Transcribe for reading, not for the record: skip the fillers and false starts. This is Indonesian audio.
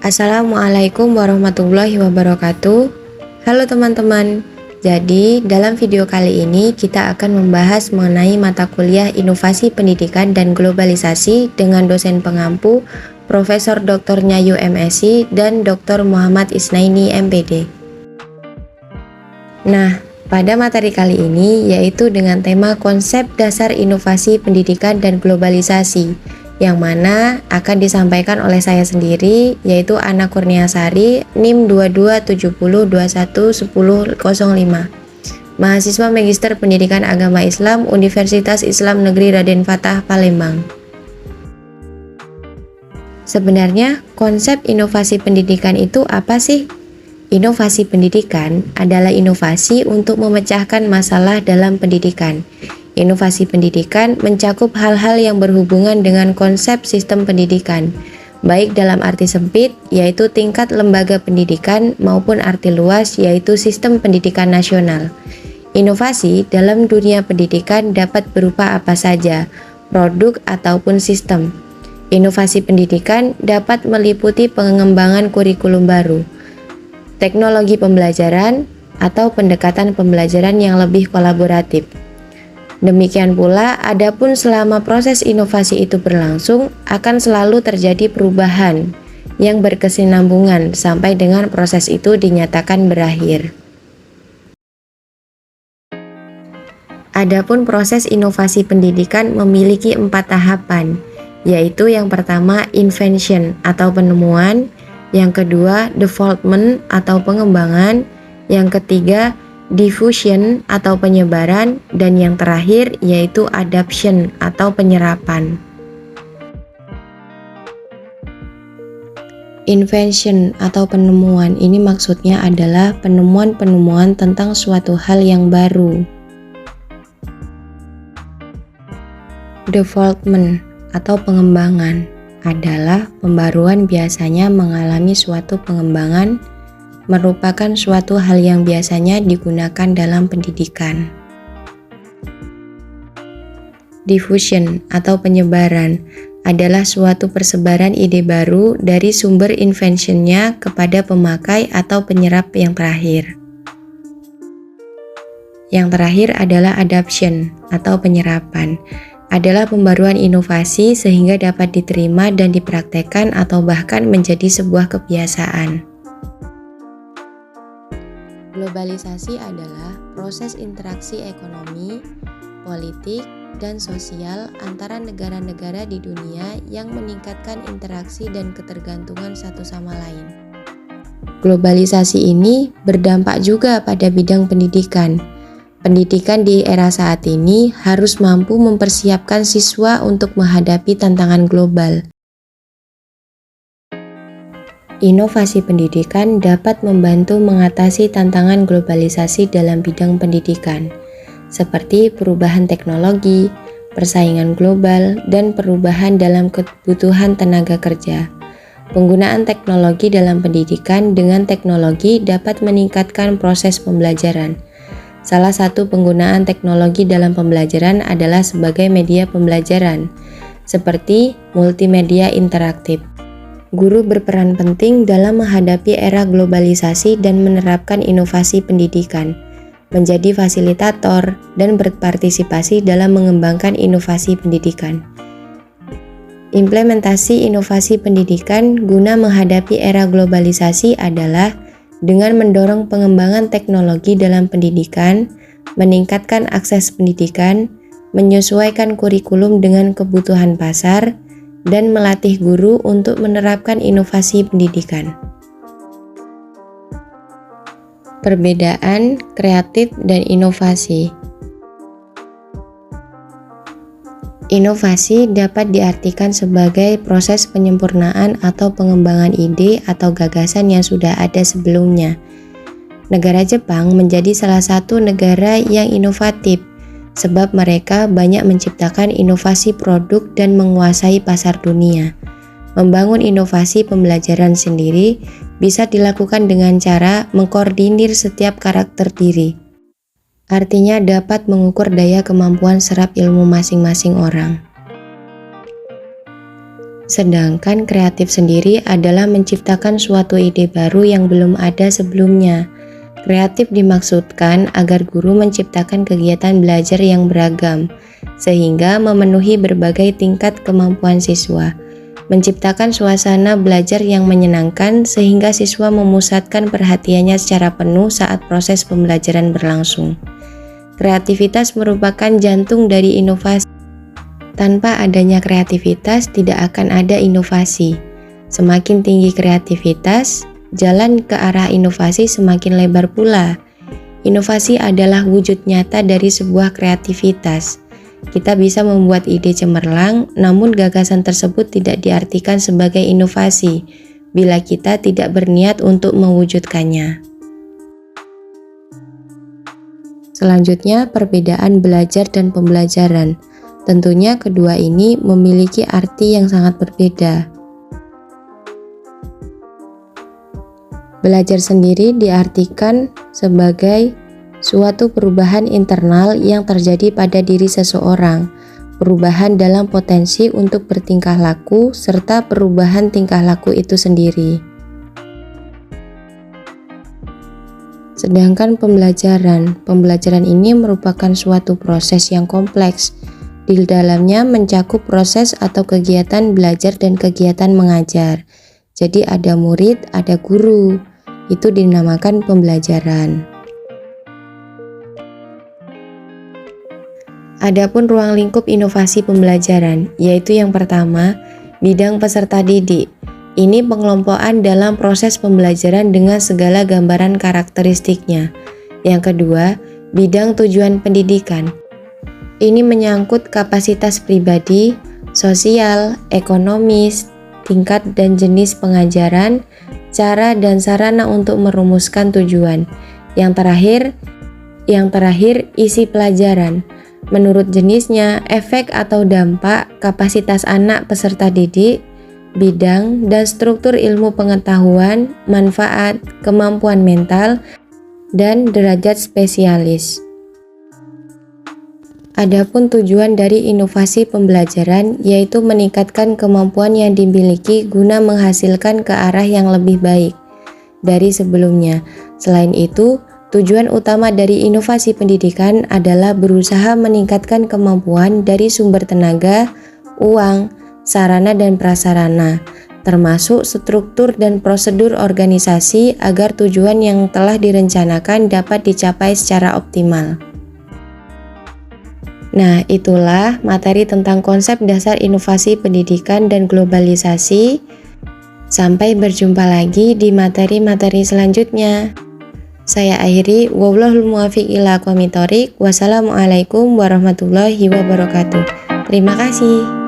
Assalamualaikum warahmatullahi wabarakatuh. Halo teman-teman. Jadi, dalam video kali ini kita akan membahas mengenai mata kuliah Inovasi Pendidikan dan Globalisasi dengan dosen pengampu Profesor Dr. Nyayu MSc dan Dr. Muhammad Isnaini MPD. Nah, pada materi kali ini yaitu dengan tema konsep dasar inovasi pendidikan dan globalisasi, yang mana akan disampaikan oleh saya sendiri, yaitu Ana Kurniasari, NIM 2270211005, mahasiswa Magister Pendidikan Agama Islam Universitas Islam Negeri Raden Fatah, Palembang. Sebenarnya konsep inovasi pendidikan itu apa sih? Inovasi pendidikan adalah inovasi untuk memecahkan masalah dalam pendidikan. Inovasi pendidikan mencakup hal-hal yang berhubungan dengan konsep sistem pendidikan, baik dalam arti sempit, yaitu tingkat lembaga pendidikan, maupun arti luas, yaitu sistem pendidikan nasional. Inovasi dalam dunia pendidikan dapat berupa apa saja, produk ataupun sistem. Inovasi pendidikan dapat meliputi pengembangan kurikulum baru, teknologi pembelajaran, atau pendekatan pembelajaran yang lebih kolaboratif. Demikian pula, adapun selama proses inovasi itu berlangsung, akan selalu terjadi perubahan yang berkesinambungan sampai dengan proses itu dinyatakan berakhir. Adapun proses inovasi pendidikan memiliki 4 tahapan, yaitu yang pertama invention atau penemuan, yang kedua development atau pengembangan, yang ketiga diffusion atau penyebaran, dan yang terakhir yaitu adoption atau penyerapan. Invention atau penemuan ini maksudnya adalah penemuan-penemuan tentang suatu hal yang baru. Development atau pengembangan adalah pembaruan, biasanya mengalami suatu pengembangan, merupakan suatu hal yang biasanya digunakan dalam pendidikan. Diffusion atau penyebaran adalah suatu persebaran ide baru dari sumber inventionnya kepada pemakai atau penyerap yang terakhir. Yang terakhir adalah adoption atau penyerapan, adalah pembaruan inovasi sehingga dapat diterima dan dipraktekkan atau bahkan menjadi sebuah kebiasaan. Globalisasi adalah proses interaksi ekonomi, politik, dan sosial antara negara-negara di dunia yang meningkatkan interaksi dan ketergantungan satu sama lain. Globalisasi ini berdampak juga pada bidang pendidikan. Pendidikan di era saat ini harus mampu mempersiapkan siswa untuk menghadapi tantangan global. Inovasi pendidikan dapat membantu mengatasi tantangan globalisasi dalam bidang pendidikan, seperti perubahan teknologi, persaingan global, dan perubahan dalam kebutuhan tenaga kerja. Penggunaan teknologi dalam pendidikan dengan teknologi dapat meningkatkan proses pembelajaran. Salah satu penggunaan teknologi dalam pembelajaran adalah sebagai media pembelajaran, seperti multimedia interaktif. Guru berperan penting dalam menghadapi era globalisasi dan menerapkan inovasi pendidikan, menjadi fasilitator dan berpartisipasi dalam mengembangkan inovasi pendidikan. Implementasi inovasi pendidikan guna menghadapi era globalisasi adalah dengan mendorong pengembangan teknologi dalam pendidikan, meningkatkan akses pendidikan, menyesuaikan kurikulum dengan kebutuhan pasar, dan melatih guru untuk menerapkan inovasi pendidikan. Perbedaan kreatif dan inovasi. Inovasi dapat diartikan sebagai proses penyempurnaan atau pengembangan ide atau gagasan yang sudah ada sebelumnya. Negara Jepang menjadi salah satu negara yang inovatif, sebab mereka banyak menciptakan inovasi produk dan menguasai pasar dunia. Membangun inovasi pembelajaran sendiri bisa dilakukan dengan cara mengkoordinir setiap karakter diri. Artinya dapat mengukur daya kemampuan serap ilmu masing-masing orang. Sedangkan kreatif sendiri adalah menciptakan suatu ide baru yang belum ada sebelumnya. Kreatif dimaksudkan agar guru menciptakan kegiatan belajar yang beragam, sehingga memenuhi berbagai tingkat kemampuan siswa. Menciptakan suasana belajar yang menyenangkan sehingga siswa memusatkan perhatiannya secara penuh saat proses pembelajaran berlangsung. Kreativitas merupakan jantung dari inovasi. Tanpa adanya kreativitas, tidak akan ada inovasi. Semakin tinggi kreativitas, jalan ke arah inovasi semakin lebar pula. Inovasi adalah wujud nyata dari sebuah kreativitas. Kita bisa membuat ide cemerlang, namun gagasan tersebut tidak diartikan sebagai inovasi bila kita tidak berniat untuk mewujudkannya. Selanjutnya, perbedaan belajar dan pembelajaran. Tentunya kedua ini memiliki arti yang sangat berbeda. Belajar sendiri diartikan sebagai suatu perubahan internal yang terjadi pada diri seseorang, perubahan dalam potensi untuk bertingkah laku, serta perubahan tingkah laku itu sendiri. Sedangkan pembelajaran ini merupakan suatu proses yang kompleks. Di dalamnya mencakup proses atau kegiatan belajar dan kegiatan mengajar. Jadi ada murid, ada guru. Itu dinamakan pembelajaran. Adapun ruang lingkup inovasi pembelajaran, yaitu yang pertama, bidang peserta didik. Ini pengelompokan dalam proses pembelajaran dengan segala gambaran karakteristiknya. Yang kedua, bidang tujuan pendidikan. Ini menyangkut kapasitas pribadi, sosial, ekonomis, tingkat dan jenis pengajaran, cara dan sarana untuk merumuskan tujuan. Yang terakhir, isi pelajaran. Menurut jenisnya, efek atau dampak, kapasitas anak peserta didik, bidang dan struktur ilmu pengetahuan, manfaat, kemampuan mental, dan derajat spesialis. Adapun tujuan dari inovasi pembelajaran yaitu meningkatkan kemampuan yang dimiliki guna menghasilkan ke arah yang lebih baik dari sebelumnya. Selain itu, tujuan utama dari inovasi pendidikan adalah berusaha meningkatkan kemampuan dari sumber tenaga, uang, sarana dan prasarana, termasuk struktur dan prosedur organisasi agar tujuan yang telah direncanakan dapat dicapai secara optimal. Nah, itulah materi tentang konsep dasar inovasi pendidikan dan globalisasi. Sampai berjumpa lagi di materi-materi selanjutnya. Saya akhiri, wallahul muwaffiq ila aqwamit thoriq. Wassalamualaikum warahmatullahi wabarakatuh. Terima kasih.